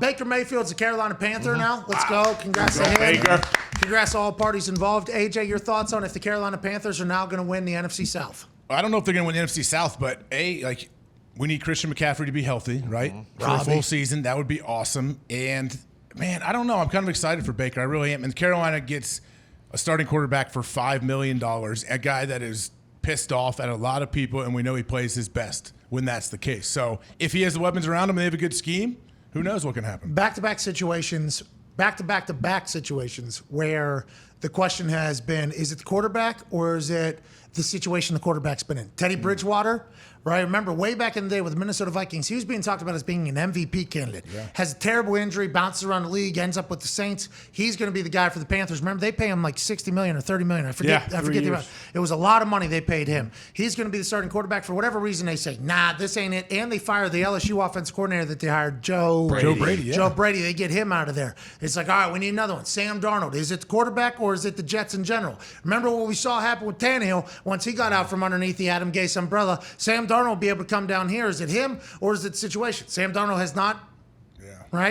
Baker Mayfield's a Carolina Panther now. Let's go. Congrats to him. Baker. Congrats to all parties involved. AJ, your thoughts on if the Carolina Panthers are now going to win the NFC South? I don't know if they're going to win the NFC South, but we need Christian McCaffrey to be healthy, right? For a full season. That would be awesome. And, man, I don't know. I'm kind of excited for Baker. I really am. And Carolina gets a starting quarterback for $5 million, a guy that is pissed off at a lot of people, and we know he plays his best when that's the case. So if he has the weapons around him and they have a good scheme, who knows what can happen? Back-to-back situations where the question has been, is it the quarterback or is it the situation the quarterback's been in? Teddy Bridgewater, right? Remember, way back in the day with the Minnesota Vikings, he was being talked about as being an MVP candidate. Yeah. Has a terrible injury, bounces around the league, ends up with the Saints. He's going to be the guy for the Panthers. Remember, they pay him like $60 million or $30 million. I forget the amount. It was a lot of money they paid him. He's going to be the starting quarterback. For whatever reason, they say, nah, this ain't it. And they fire the LSU offensive coordinator that they hired, Joe Brady. Joe Brady. They get him out of there. It's like, all right, we need another one. Sam Darnold. Is it the quarterback or is it the Jets in general? Remember what we saw happen with Tannehill once he got out from underneath the Adam Gase umbrella? Sam Darnold will be able to come down here. Is it him or is it the situation? Sam Darnold has not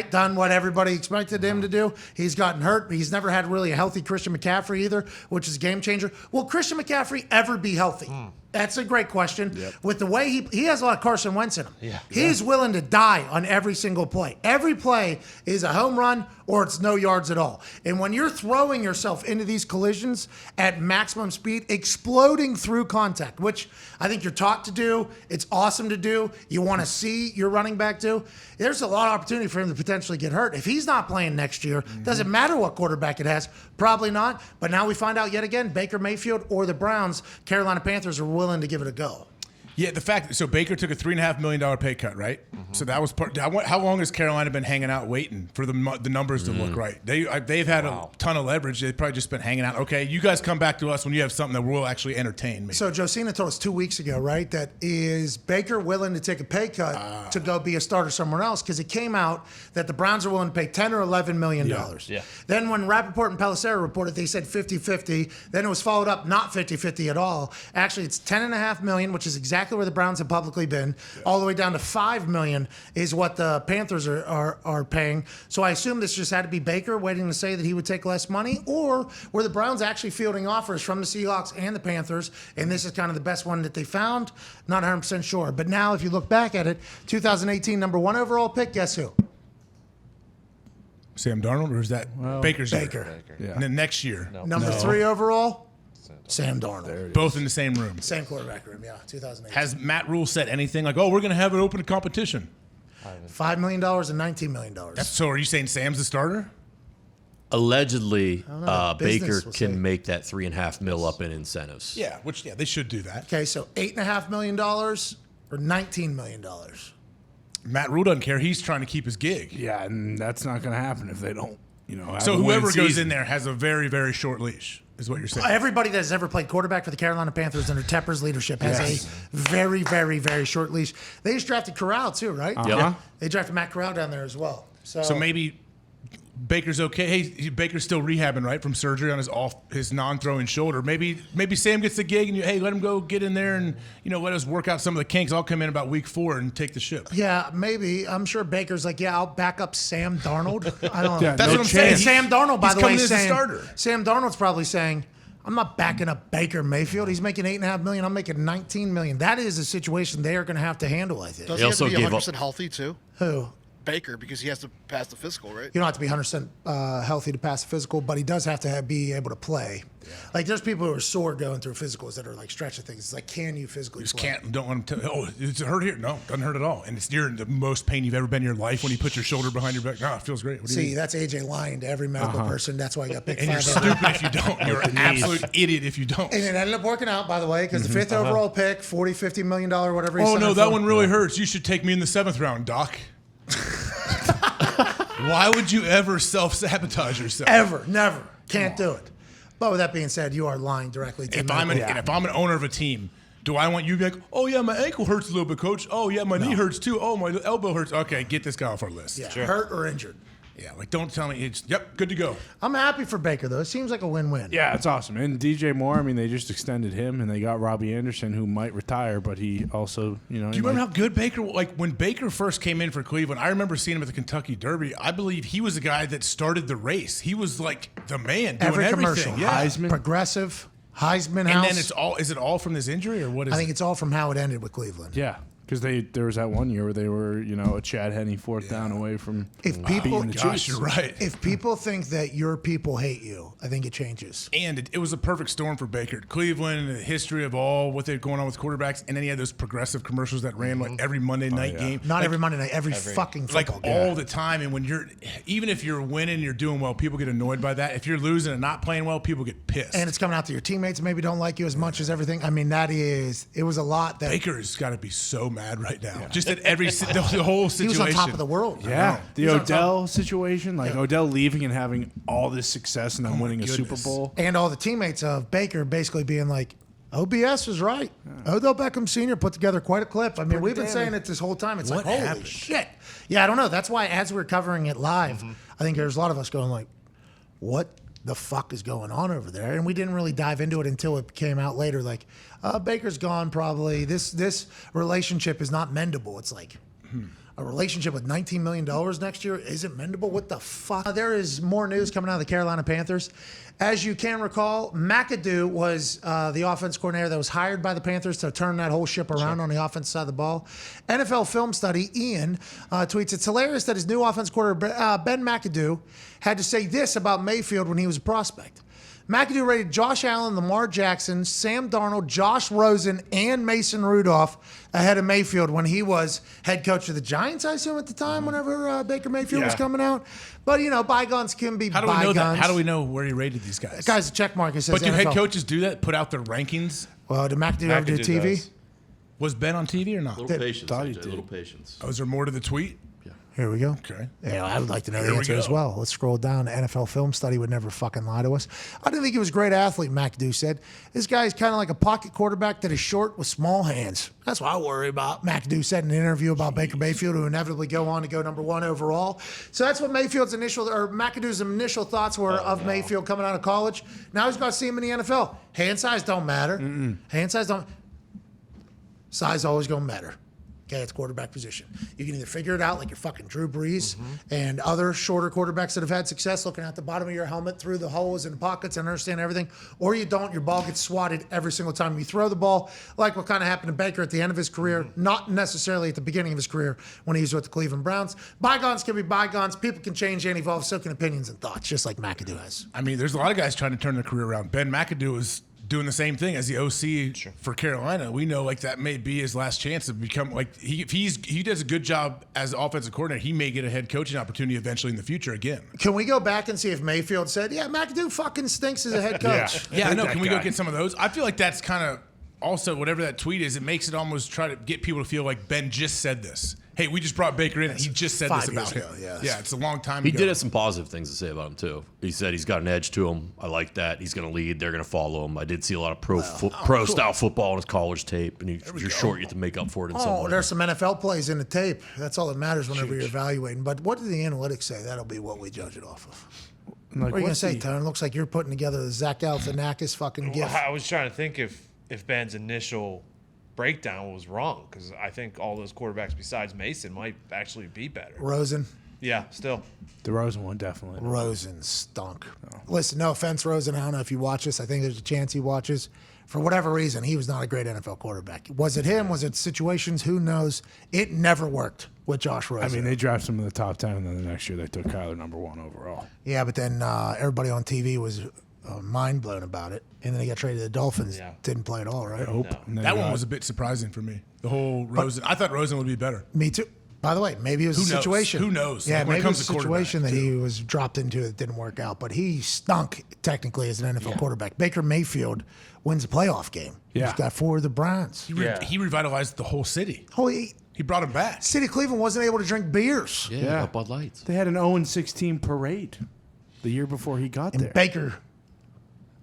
done what everybody expected him to do. He's gotten hurt, but he's never had really a healthy Christian McCaffrey either, which is a game changer. Will Christian McCaffrey ever be healthy? That's a great question. Yep. With the way he has a lot of Carson Wentz in him. Yeah. He's willing to die on every single play. Every play is a home run or it's no yards at all. And when you're throwing yourself into these collisions at maximum speed, exploding through contact, which I think you're taught to do, it's awesome to do, you want to see your running back do, there's a lot of opportunity for him to potentially get hurt. If he's not playing next year, doesn't matter what quarterback it has, probably not. But now we find out yet again, Baker Mayfield or the Browns, Carolina Panthers are willing to give it a go. Yeah, the fact so Baker took a $3.5 million pay cut, right? So that was part. How long has Carolina been hanging out waiting for the numbers to look right? They've had a ton of leverage. They've probably just been hanging out. Okay, you guys come back to us when you have something that will actually entertain me. So Josina told us 2 weeks ago, right, that is Baker willing to take a pay cut to go be a starter somewhere else? Because it came out that the Browns are willing to pay $10 or $11 million. Yeah. Then when Rappaport and Pelissero reported, they said 50-50. Then it was followed up not 50-50 at all. Actually, it's $10.5 million, which is exactly where the Browns have publicly been, all the way down to $5 million is what the Panthers are paying. So I assume this just had to be Baker waiting to say that he would take less money, or were the Browns actually fielding offers from the Seahawks and the Panthers, and this is kind of the best one that they found? Not 100% sure. But now if you look back at it, 2018 number 1 overall pick, guess who? Sam Darnold, or is that Baker's Baker. Yeah. And then next year. Number 3 overall? Sam Darnold. Both in the same room. Same quarterback room, 2008. Has Matt Rule said anything like, we're going to have it open to competition? $5 million and $19 million. So are you saying Sam's the starter? Allegedly, Baker can make that $3.5 million up in incentives. Yeah, they should do that. Okay, so $8.5 million or $19 million? Matt Rule doesn't care. He's trying to keep his gig. Yeah, and that's not going to happen if they don't, So whoever goes in there has a very, very short leash, is what you're saying. Everybody that has ever played quarterback for the Carolina Panthers under Tepper's leadership has a very, very, very short leash. They just drafted Corral too, right? Yeah. They drafted Matt Corral down there as well. So maybe Baker's okay. Hey, Baker's still rehabbing, right, from surgery on his non-throwing shoulder. Maybe Sam gets the gig, and let him go get in there and let us work out some of the kinks. I'll come in about week 4 and take the ship. Yeah, maybe. I'm sure Baker's like, I'll back up Sam Darnold. I don't know. That's what I'm saying. Sam Darnold, by the way, is saying, starter. Sam Darnold's probably saying, I'm not backing up Baker Mayfield. He's making $8.5 million. I'm making $19 million. That is a situation they are going to have to handle, I think. Does he have to be 100% healthy too? Who? Baker, because he has to pass the physical, right? You don't have to be 100% healthy to pass the physical, but he does have to be able to play. Yeah. Like, there's people who are sore going through physicals that are like stretching things. It's like, can you physically play? Don't want him to. Does it hurt here? No, doesn't hurt at all. And you're in the most pain you've ever been in your life when you put your shoulder behind your back. No, it feels great. See, that's AJ lying to every medical person. That's why I got picked. And you're stupid if you don't. You're an absolute idiot if you don't. And it ended up working out, by the way, because the 5th overall pick, $50 million, whatever. Oh no, that one really hurts. You should take me in the 7th round, Doc. Why would you ever self-sabotage yourself? Ever. Never. Can't do it. But with that being said, you are lying directly to me. And if I'm an owner of a team, do I want you to be like, oh, yeah, my ankle hurts a little bit, coach. Oh, yeah, my knee hurts too. Oh, my elbow hurts. Okay, get this guy off our list. Yeah, hurt or injured. Yeah, like don't tell me it's good to go. I'm happy for Baker though. It seems like a win-win. Yeah, it's awesome. And DJ Moore, I mean, they just extended him, and they got Robbie Anderson, who might retire, but he also, Do you remember how good Baker? Like when Baker first came in for Cleveland, I remember seeing him at the Kentucky Derby. I believe he was the guy that started the race. He was like the man doing Every commercial, everything. Yeah. Heisman. Progressive, Heisman And House. then it's all. Is it all from this injury or what is? I think it's all from how it ended with Cleveland. Yeah, because there was that one year where they were, a Chad Henne fourth down away from If people, beating the Gosh, Chiefs. you're right. if people think that your people hate you, I think it changes. And it was a perfect storm for Baker. Cleveland, the history of all what they're going on with quarterbacks, and then he had those progressive commercials that ran like every Monday night game. Not every Monday night, every fucking Like football game. all the time. And when even if you're winning, you're doing well, people get annoyed by that. If you're losing and not playing well, people get pissed. And it's coming out to your teammates maybe don't like you as much as everything. I mean, it was a lot that Baker's got to be so mad right now. Just at the whole he situation. was on top of the world. Yeah, the He's on Odell situation, like Odell leaving and having all this success and then winning a Super goodness. Bowl. And all the teammates of Baker basically being like, OBS is right. Odell Beckham Sr. put together quite a clip. I mean, we've been saying it this whole time. It's What like, holy happened? shit. Yeah, I don't know. That's why as we're covering it live, I think there's a lot of us going like, what the fuck is going on over there? And we didn't really dive into it until it came out later. Like, Baker's gone probably. This relationship is not mendable. It's like... A relationship with $19 million next year isn't mendable? What the fuck? There is more news coming out of the Carolina Panthers. As you can recall, McAdoo was the offense coordinator that was hired by the Panthers to turn that whole ship around on the offense side of the ball. NFL film study, Ian, tweets, it's hilarious that his new offense coordinator, Ben McAdoo, had to say this about Mayfield when he was a prospect. McAdoo rated Josh Allen, Lamar Jackson, Sam Darnold, Josh Rosen, and Mason Rudolph ahead of Mayfield when he was head coach of the Giants, I assume, at the time, whenever Baker Mayfield was coming out. But, bygones can be How do we bygones. know that? How do we know where he rated these guys? Guy's a check mark. It says But do head NFL. coaches do that? Put out their rankings? Well, did McAdoo ever do McAdoo TV? does. Was Ben on TV or not? Little patience, thought he AJ, did. little patience. Oh, Was there more to the tweet? Here we go. Okay. Yeah, I would like to know Here the we answer as go. well. Let's scroll down. The NFL film study would never fucking lie to us. I didn't think he was a great athlete, McAdoo said. This guy's kind of like a pocket quarterback that is short with small hands. That's what I worry about. McAdoo said in an interview about Baker Mayfield, who inevitably go on to go number one overall. So that's what McAdoo's initial thoughts were of Mayfield coming out of college. Now he's got to see him in the NFL. Hand size don't matter. Hand size don't. Size always gonna matter. Okay, it's quarterback position. You can either figure it out like you're fucking Drew Brees and other shorter quarterbacks that have had success looking at the bottom of your helmet through the holes and the pockets and understand everything, or you don't. Your ball gets swatted every single time you throw the ball, like what kind of happened to Baker at the end of his career, not necessarily at the beginning of his career when he was with the Cleveland Browns. Bygones can be bygones. People can change and evolve, so can opinions and thoughts, just like McAdoo has. I mean, there's a lot of guys trying to turn their career around. Ben McAdoo was doing the same thing as the OC for Carolina. We know like that may be his last chance to become like if he does a good job as offensive coordinator, he may get a head coaching opportunity eventually in the future again. Can we go back and see if Mayfield said, yeah, McAdoo fucking stinks as a head coach? Yeah, I know. That Can we go guy. get some of those? I feel like that's kind of also whatever that tweet is. It makes it almost try to get people to feel like Ben just said this. Hey, we just brought Baker in and he just said this 5 years about him. ago, yeah. Yeah, it's a long time He ago. did have some positive things to say about him too. He said he's got an edge to him. I like that. He's going to lead. They're going to follow him. I did see a lot of pro style football on his college tape, and you're short. You have to make up for it in some Oh, way. there's some NFL plays in the tape. That's all that matters whenever you're evaluating. But what do the analytics say? That'll be what we judge it off of. Like, What are you going to what's say, the- Tone? Looks like you're putting together the Zach Galifianakis fucking gift. I was trying to think if Ben's initial breakdown was wrong, because I think all those quarterbacks besides Mason might actually be better. Rosen. Yeah, still. The Rosen one, definitely. Rosen stunk. Listen, no offense, Rosen. I don't know if you watch this. I think there's a chance he watches. For whatever reason, he was not a great NFL quarterback. Was it him? Was it situations? Who knows? It never worked with Josh Rosen. I mean, they drafted him in the top 10, and then the next year they took Kyler number 1 overall. Yeah, but then everybody on TV was mind blown about it. And then he got traded to the Dolphins. Yeah. Didn't play at all, right? Nope. No. And they That one got- was a bit surprising for me. The whole Rosen. I thought Rosen would be better. Me too. By the way, maybe it was Who a knows? situation. Who knows? Yeah, Like, when it maybe it comes was to a situation that quarterback, he was dropped into that didn't work out. But he stunk technically as an NFL quarterback. Baker Mayfield wins a playoff game. Yeah. He's got 4 of the Browns. He revitalized the whole city. Holy He brought him back. City of Cleveland wasn't able to drink beers. yeah, Yeah. Bud Lights. They had an 0-16 parade the year before he got there. Baker,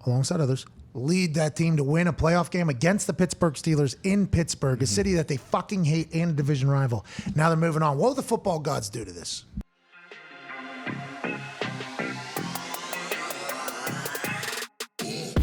alongside others, lead that team to win a playoff game against the Pittsburgh Steelers in Pittsburgh, a city that they fucking hate and a division rival. Now they're moving on. What will the football gods do to this?